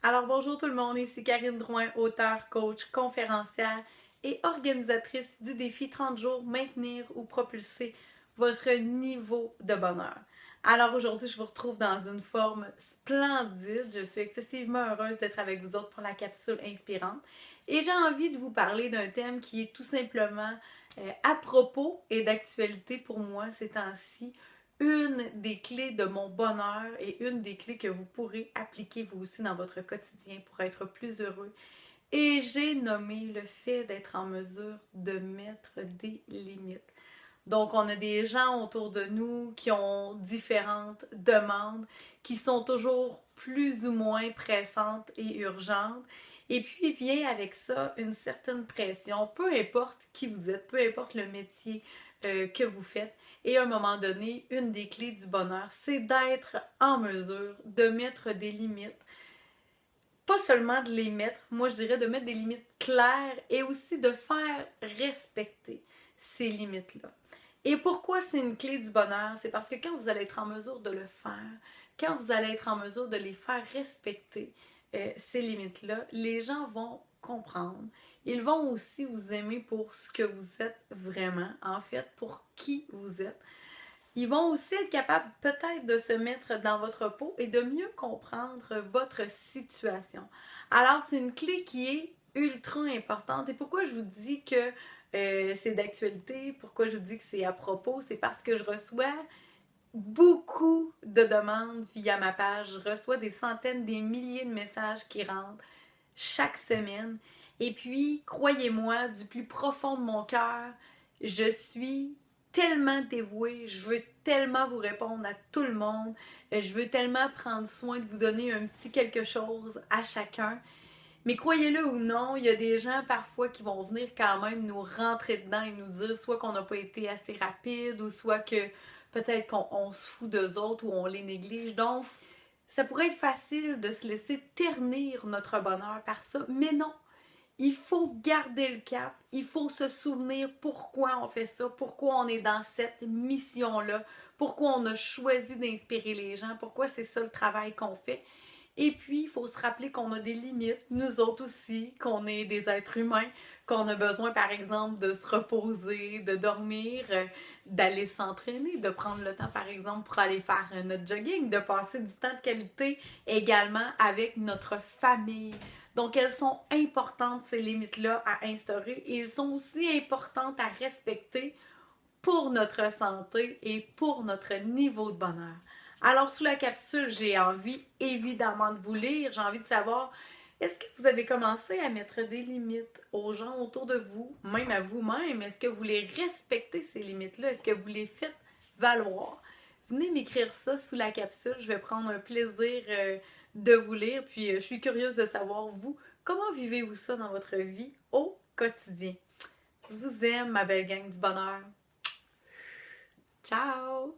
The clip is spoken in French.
Alors bonjour tout le monde, ici Karine Drouin, auteure, coach, conférencière et organisatrice du défi 30 jours maintenir ou propulser votre niveau de bonheur. Alors aujourd'hui, je vous retrouve dans une forme splendide. Je suis excessivement heureuse d'être avec vous autres pour la capsule inspirante et j'ai envie de vous parler d'un thème qui est tout simplement à propos et d'actualité pour moi ces temps-ci, une des clés de mon bonheur et une des clés que vous pourrez appliquer vous aussi dans votre quotidien pour être plus heureux. Et j'ai nommé le fait d'être en mesure de mettre des limites. Donc, on a des gens autour de nous qui ont différentes demandes, qui sont toujours plus ou moins pressantes et urgentes. Et puis vient avec ça une certaine pression, peu importe qui vous êtes, peu importe le métier que vous faites. Et à un moment donné, une des clés du bonheur, c'est d'être en mesure de mettre des limites. Pas seulement de les mettre, moi je dirais de mettre des limites claires et aussi de faire respecter ces limites-là. Et pourquoi c'est une clé du bonheur? C'est parce que quand vous allez être en mesure de le faire, quand vous allez être en mesure de les faire respecter, ces limites-là, les gens vont comprendre. Ils vont aussi vous aimer pour ce que vous êtes vraiment, en fait, pour qui vous êtes. Ils vont aussi être capables peut-être de se mettre dans votre peau et de mieux comprendre votre situation. Alors, c'est une clé qui est ultra importante. Et pourquoi je vous dis que c'est d'actualité, pourquoi je vous dis que c'est à propos, c'est parce que je reçois beaucoup de demandes via ma page. Je reçois des centaines, des milliers de messages qui rentrent chaque semaine. Et puis, croyez-moi, du plus profond de mon cœur, je suis tellement dévouée, je veux tellement vous répondre à tout le monde, je veux tellement prendre soin de vous donner un petit quelque chose à chacun. Mais croyez-le ou non, il y a des gens parfois qui vont venir quand même nous rentrer dedans et nous dire soit qu'on n'a pas été assez rapide ou soit que peut-être qu'on se fout d'eux autres ou on les néglige. Donc, ça pourrait être facile de se laisser ternir notre bonheur par ça, mais non. Il faut garder le cap, il faut se souvenir pourquoi on fait ça, pourquoi on est dans cette mission-là, pourquoi on a choisi d'inspirer les gens, pourquoi c'est ça le travail qu'on fait. Et puis, il faut se rappeler qu'on a des limites, nous autres aussi, qu'on est des êtres humains, qu'on a besoin, par exemple, de se reposer, de dormir, d'aller s'entraîner, de prendre le temps, par exemple, pour aller faire notre jogging, de passer du temps de qualité également avec notre famille. Donc, elles sont importantes, ces limites-là, à instaurer et elles sont aussi importantes à respecter pour notre santé et pour notre niveau de bonheur. Alors, sous la capsule, j'ai envie évidemment de vous lire. J'ai envie de savoir, est-ce que vous avez commencé à mettre des limites aux gens autour de vous, même à vous-même? Est-ce que vous les respectez, ces limites-là? Est-ce que vous les faites valoir? Venez m'écrire ça sous la capsule. Je vais prendre un plaisir de vous lire. Puis, je suis curieuse de savoir, vous, comment vivez-vous ça dans votre vie au quotidien? Je vous aime, ma belle gang du bonheur. Ciao!